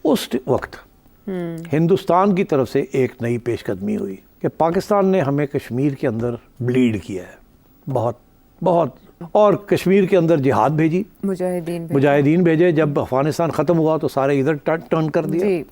उस वक्त हिंदुस्तान की तरफ से एक नई पेशकदमी हुई कि पाकिस्तान ने हमें कश्मीर के अंदर ब्लीड किया है बहुत बहुत, और कश्मीर के अंदर जिहाद भेजी, मुजाहिदीन भेजे। जब अफगानिस्तान ख़त्म हुआ तो सारे इधर टर्न कर दिया।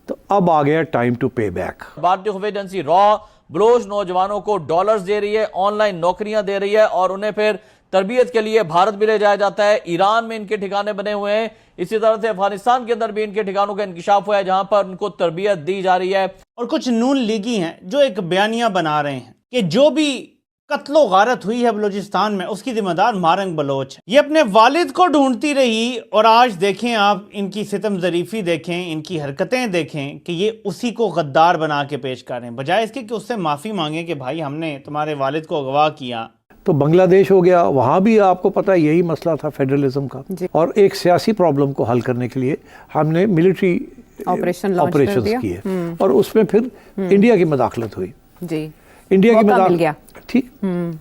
तो अब आ गया टाइम टू पे बैक। भारतीय खुफिया एजेंसी रॉ बलोच नौजवानों को डॉलर्स दे रही है, ऑनलाइन नौकरियां दे रही है और उन्हें फिर तरबियत के लिए भारत भी ले जाया जाता है। ईरान में इनके ठिकाने बने हुए हैं। इसी तरह से अफगानिस्तान के अंदर भी इनके ठिकानों का इंकिशाफ हुआ है जहां पर उनको तरबियत दी जा रही है। और कुछ नून लीगी हैं जो एक बयानिया बना रहे हैं कि जो भी कत्लो गारत हुई है बलूचिस्तान में उसकी जिम्मेदार मारंग बलोच है। ये अपने वालिद को ढूंढती रही और आज देखें आप इनकी सितम ज़रीफ़ी देखें, इनकी हरकतें देखें कि ये उसी को गद्दार बना के पेश कर रहे हैं, बजाय इसके कि उससे माफ़ी मांगे कि भाई हमने तुम्हारे वालिद को अगवा किया। तो बांग्लादेश हो गया, वहाँ भी आपको पता है यही मसला था फेडरलिज्म का, और एक सियासी प्रॉब्लम को हल करने के लिए हमने मिलिट्री ऑपरेशंस किए और उसमें फिर इंडिया की मदाखलत हुई जी। इंडिया की मदाखलत ठीक,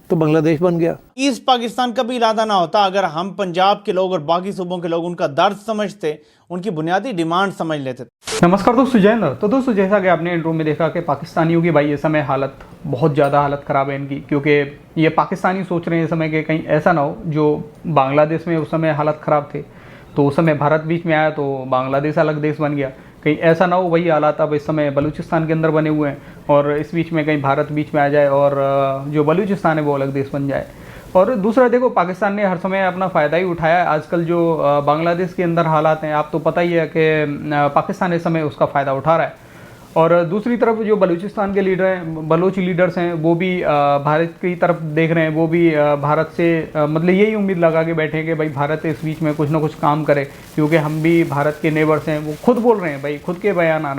तो बांग्लादेश बन गया। ईस्ट पाकिस्तान का भी इरादा ना होता अगर हम पंजाब के लोग और बाकी सूबों के लोग उनका दर्द समझते, उनकी बुनियादी डिमांड समझ लेते। नमस्कार दोस्तों, जैन। तो दोस्तों जैसा कि आपने इंट्रो में देखा कि पाकिस्तानियों की भाई ये समय हालत बहुत ज़्यादा हालत ख़राब है इनकी, क्योंकि ये पाकिस्तानी सोच रहे हैं इस समय कि कहीं ऐसा ना हो जो बांग्लादेश में उस समय हालत ख़राब थे तो उस समय भारत बीच में आया तो बांग्लादेश अलग देश बन गया, कहीं ऐसा ना हो वही हालात अब इस समय बलूचिस्तान के अंदर बने हुए हैं और इस बीच में कहीं भारत बीच में आ जाए और जो बलूचिस्तान है वो अलग देश बन जाए। और दूसरा देखो, पाकिस्तान ने हर समय अपना फ़ायदा ही उठाया है। आजकल जो बांग्लादेश के अंदर हालात हैं आप तो पता ही है कि पाकिस्तान इस समय उसका फ़ायदा उठा रहा है। और दूसरी तरफ जो बलूचिस्तान के लीडर हैं, बलोच लीडर्स हैं, वो भी भारत की तरफ देख रहे हैं। वो भी भारत से मतलब यही उम्मीद लगा के बैठे हैं कि भाई भारत इस बीच में कुछ ना कुछ काम करे, क्योंकि हम भी भारत के नेबर्स हैं। वो खुद बोल रहे हैं, भाई खुद के बयान आ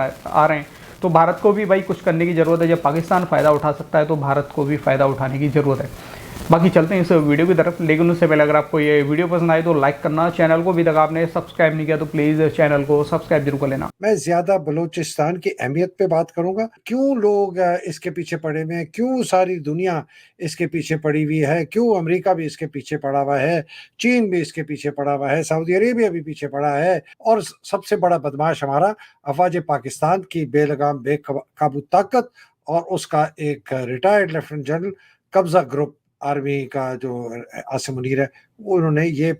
रहे हैं। तो भारत को भी भाई कुछ करने की ज़रूरत है। जब पाकिस्तान फ़ायदा उठा सकता है तो भारत को भी फ़ायदा उठाने की ज़रूरत है। बाकी चलते हैं इस वीडियो की तरफ, लेकिन उससे पहले अगर आपको ये वीडियो पसंद आए तो लाइक करना, चैनल को भी तक आपने सब्सक्राइब नहीं किया तो प्लीज़ चैनल को सब्सक्राइब जरूर कर लेना। मैं ज्यादा बलूचिस्तान की अहमियत पे बात करूंगा, क्यों लोग इसके पीछे पड़े हुए हैं, क्यों सारी दुनिया इसके पीछे पड़ी हुई है, क्यों अमेरिका भी इसके पीछे पड़ा हुआ है, चीन भी इसके पीछे पड़ा हुआ है, सऊदी अरेबिया भी पीछे पड़ा है, और सबसे बड़ा बदमाश हमारा अफवाज पाकिस्तान की बेलगाम बेकाबू ताकत और उसका एक रिटायर्ड लेफ्टिनेंट जनरल कब्जा ग्रुप आर्मी का जो आसिम मुनीर है, उन्होंने ये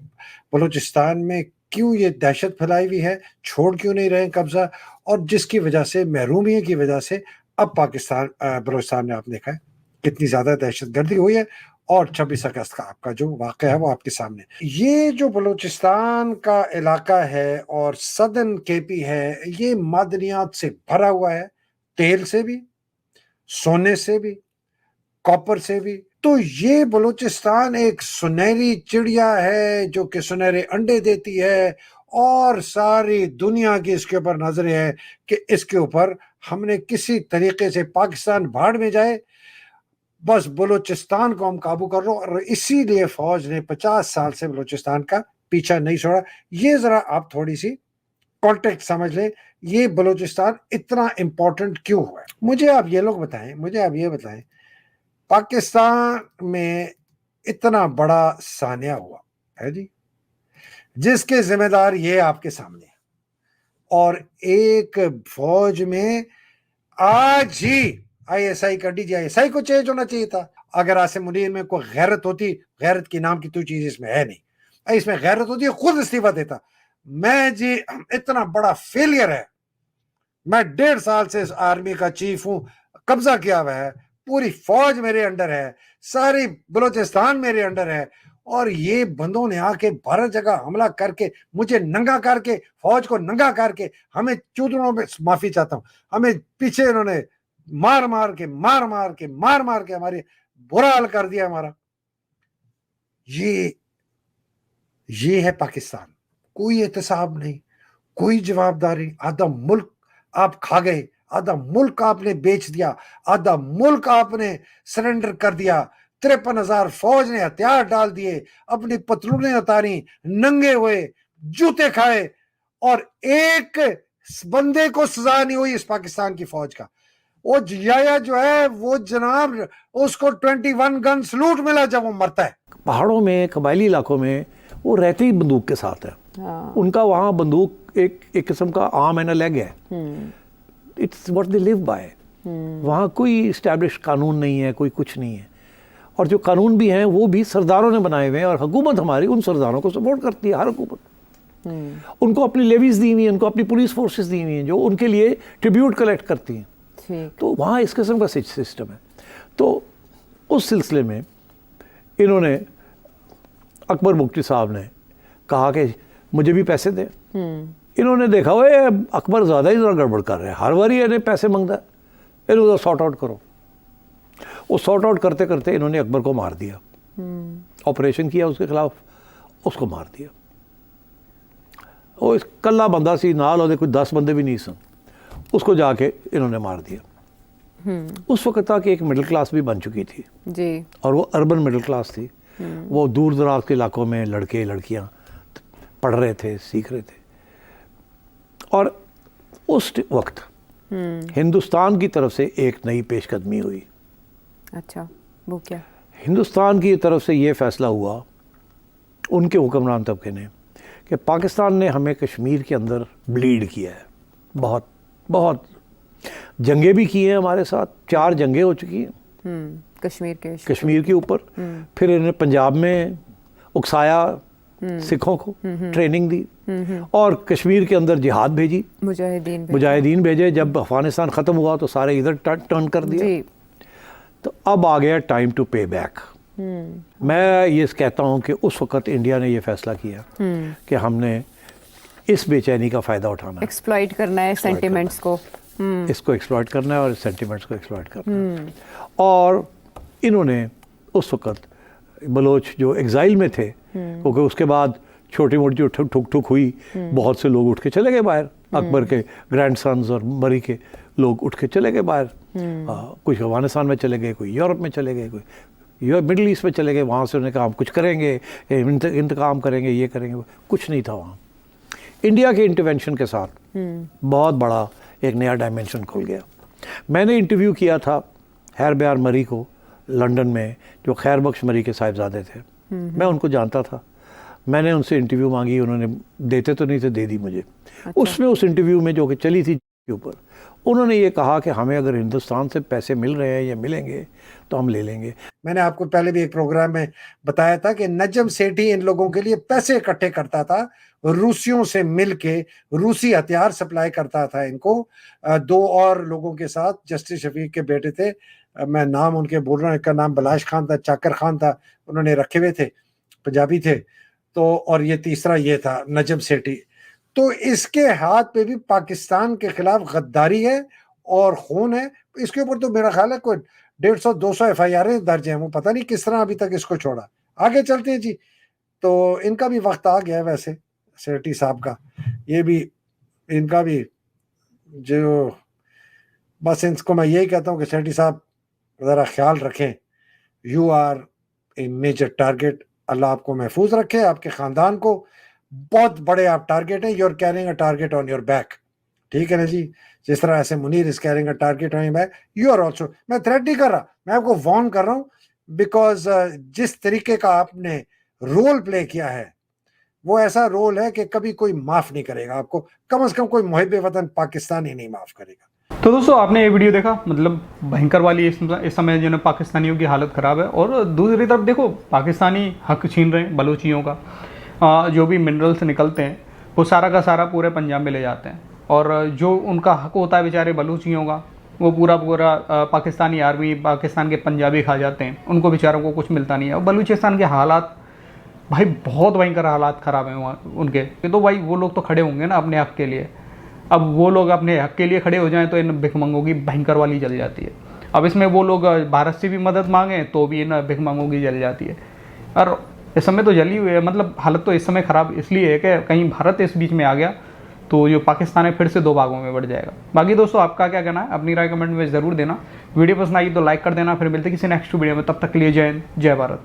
बलूचिस्तान में क्यों ये दहशत फैलाई हुई है, छोड़ क्यों नहीं रहे कब्जा, और जिसकी वजह से महरूमियों की वजह से अब पाकिस्तान बलूचिस्तान में आपने देखा है कितनी ज्यादा दहशतगर्दी हुई है। और 26 अगस्त का आपका जो वाक़या है वो आपके सामने। ये जो बलूचिस्तान का इलाका है और सदर्न केपी है, ये मादनियात से भरा हुआ है, तेल से भी, सोने से भी, कॉपर से भी। तो ये बलूचिस्तान एक सुनहरी चिड़िया है जो कि सुनहरे अंडे देती है और सारी दुनिया की इसके ऊपर नजरें हैं कि इसके ऊपर हमने किसी तरीके से पाकिस्तान भाड़ में जाए, बस बलूचिस्तान को हम काबू कर लो। और इसीलिए फौज ने 50 साल से बलूचिस्तान का पीछा नहीं छोड़ा। ये जरा आप थोड़ी सी कॉन्टेक्स्ट समझ लें, ये बलूचिस्तान इतना इंपॉर्टेंट क्यों हुआ है। मुझे आप ये लोग बताएं, मुझे आप ये बताएं, पाकिस्तान में इतना बड़ा सानिया हुआ है जी, जिसके जिम्मेदार ये आपके सामने है, और एक फौज में आज ही आईएसआई का DGI को चेंज होना चाहिए था। अगर आसिम मुनीर में कोई गैरत होती, गैरत की नाम की तो चीज इसमें है नहीं, इसमें गैरत होती है खुद इस्तीफा देता। मैं जी इतना बड़ा फेलियर है, मैं 1.5 साल से आर्मी का चीफ हूं, कब्जा किया हुआ है, पूरी फौज मेरे अंडर है, सारी बलूचिस्तान मेरे अंडर है, और ये बंदों ने आके भारत जगह हमला करके, मुझे नंगा करके, फौज को नंगा करके, हमें चूतड़ों में, माफी चाहता हूं, हमें पीछे इन्होंने मार मार के हमारी बुरा हाल कर दिया हमारा। ये है पाकिस्तान। कोई एहतसाब नहीं, कोई जवाबदारी। आधा मुल्क आप खा गए, आधा मुल्क आपने बेच दिया, आधा मुल्क आपने सरेंडर कर दिया। 53,000 फौज ने हथियार डाल दिए, अपनी पतलूनें उतारी, नंगे हुए, जूते खाए, और एक बंदे को सजा नहीं हुई इस पाकिस्तान की फौज का। वो जिया जो है वो जनाब, उसको 21 गन सलूट मिला जब वो मरता है। पहाड़ों में, कबायली इलाकों में वो रहते ही बंदूक के साथ है। उनका वहाँ बंदूक एक किस्म का आर्म एंड अ लेग है। It's what they live by. वहाँ कोई इस्टेब्लिश कानून नहीं है, कोई कुछ नहीं है। और जो कानून भी हैं वो भी सरदारों ने बनाए हुए हैं, और हुकूमत हमारी उन सरदारों को सपोर्ट करती है, हर हुकूमत। उनको अपनी लेवीज दी हुई हैं, उनको अपनी पुलिस फोर्सेस दी हुई हैं जो उनके लिए ट्रिब्यूट कलेक्ट करती हैं। तो वहाँ इस किस्म का सिस्टम है। तो उस सिलसिले में इन्होंने, अकबर मुफ्ती साहब ने कहा कि मुझे भी पैसे दें। इन्होंने देखा हुआ है अकबर ज़्यादा ही ज़रा गड़बड़ कर रहे हैं, हर बार ही इन्हें पैसे मांगता है, इन्होंने सॉर्ट आउट करो। वो सॉर्ट आउट करते करते इन्होंने अकबर को मार दिया। ऑपरेशन किया उसके खिलाफ, उसको मार दिया। वो इस कल्ला बंदा सी, नाल और कोई 10 बंदे भी नहीं सन, उसको जाके इन्होंने मार दिया। उस वक्त तक एक मिडिल क्लास भी बन चुकी थी जी, और वो अर्बन मिडिल क्लास थी। वो दूर दराज के इलाकों में लड़के लड़कियां पढ़ रहे थे, सीख रहे थे। और उस वक्त हिंदुस्तान की तरफ से एक नई पेशकदमी हुई। अच्छा, वो क्या? हिंदुस्तान की तरफ से ये फैसला हुआ उनके हुक्मरान तबके ने कि पाकिस्तान ने हमें कश्मीर के अंदर ब्लीड किया है। बहुत बहुत जंगें भी की हैं हमारे साथ, 4 जंगें हो चुकी हैं कश्मीर के ऊपर। फिर इन्होंने पंजाब में उकसाया सिखों को, ट्रेनिंग दी, और कश्मीर के अंदर जिहाद भेजी, मुजाहिदीन भेजे। जब अफगानिस्तान ख़त्म हुआ तो सारे इधर टर्न कर दिया। तो अब आ गया टाइम टू पे बैक। मैं ये कहता हूँ कि उस वक़्त इंडिया ने ये फैसला किया कि हमने इस बेचैनी का फ़ायदा उठाना है, एक्सप्लॉइट करना है सेंटिमेंट्स को, इसको एक्सप्लॉइट करना है और सेंटिमेंट्स को एक्सप्लॉइट करना है। और इन्होंने उस वक़्त बलोच जो एग्जाइल में थे, क्योंकि उसके बाद छोटी मोटी जो ठुक ठुक हुई, बहुत से लोग उठ के चले गए बाहर। अकबर के ग्रैंडसन्स और मरी के लोग उठ के चले गए बाहर। कुछ अफगानिस्तान में चले गए, कोई यूरोप में चले गए, कोई मिडल ईस्ट में चले गए। वहाँ से उन्होंने कहा हम कुछ करेंगे, इंतकाम करेंगे, ये करेंगे। कुछ नहीं था वहाँ। इंडिया के इंटरवेंशन के साथ बहुत बड़ा एक नया डायमेंशन खुल गया। मैंने इंटरव्यू किया था हैर ब्यार मरी को लंदन में, जो खैर बख्श मरी के साहिबजादे थे। मैं उनको जानता था। मैंने उनसे इंटरव्यू मांगी, उन्होंने देते तो नहीं थे, दे दी मुझे। अच्छा। उसमें उस इंटरव्यू में जो कि चली थी के ऊपर, उन्होंने ये कहा कि हमें अगर हिंदुस्तान से पैसे मिल रहे हैं या मिलेंगे तो हम ले लेंगे। मैंने आपको पहले भी एक प्रोग्राम में बताया था कि नजम सेठी इन लोगों के लिए पैसे इकट्ठे करता था, रूसियों से मिलके रूसी हथियार सप्लाई करता था इनको। 2 और लोगों के साथ, जस्टिस शफीक के बेटे थे, मैं नाम उनके बोल रहा हूँ, एक का नाम बलाश खान था, चाकर खान था, उन्होंने रखे हुए थे, पंजाबी थे। तो और ये तीसरा ये था नजम सेठी। तो इसके हाथ पे भी पाकिस्तान के खिलाफ गद्दारी है और खून है। इसके ऊपर तो मेरा ख्याल है कोई 150-200 FIR दर्ज हैं। वो पता नहीं किस तरह अभी तक इसको छोड़ा। आगे चलते हैं जी। तो इनका भी वक्त आ गया वैसे, सेठी साहब का, ये भी इनका भी जो, बस इनको मैं यही कहता हूँ कि सेठी साहब ज़रा ख्याल रखें। You are a major target. Allah आपको महफूज रखे, आपके ख़ानदान को। बहुत बड़े आप टारगेट हैं। You are carrying a target on your back. ठीक है ना जी? जिस तरह ऐसे Munir is carrying a target on your back, you are also. मैं थ्रेट नहीं कर रहा, मैं आपको वार्न कर रहा हूँ, बिकॉज जिस तरीके का आपने रोल प्ले किया है वो ऐसा रोल है कि कभी कोई माफ नहीं करेगा आपको। कम से कम कोई मुहिब वतन पाकिस्तानी नहीं माफ करेगा। तो दोस्तों, आपने ये वीडियो देखा, मतलब भयंकर वाली इस समय जो है पाकिस्तानियों की हालत ख़राब है। और दूसरी तरफ देखो, पाकिस्तानी हक छीन रहे हैं बलूचियों का। जो भी मिनरल्स निकलते हैं वो सारा का सारा पूरे पंजाब में ले जाते हैं, और जो उनका हक होता है बेचारे बलूचियों का, वो पूरा पाकिस्तानी आर्मी, पाकिस्तान के पंजाबी खा जाते हैं। उनको बेचारों को कुछ मिलता नहीं है। और बलूचिस्तान के हालात भाई बहुत भयंकर हालात ख़राब हैं वहाँ उनके। तो भाई वो लोग तो खड़े होंगे ना अपने हक के लिए। अब वो लोग अपने हक के लिए खड़े हो जाएं तो इन भिखमंगों की भयंकर वाली जल जाती है। अब इसमें वो लोग भारत से भी मदद मांगें तो भी इन भिखमंगों की जल जाती है। और इस समय तो जली हुई है, मतलब हालत तो इस समय ख़राब इसलिए है कि कहीं भारत इस बीच में आ गया तो जो पाकिस्तान है फिर से 2 भागों में बढ़ जाएगा। बाकी दोस्तों, आपका क्या कहना है? अपनी राय कमेंट में ज़रूर देना। वीडियो पसंद आई तो लाइक कर देना। फिर मिलते किसी नेक्स्ट वीडियो में, तब तक के लिए जय हिंद, जय भारत।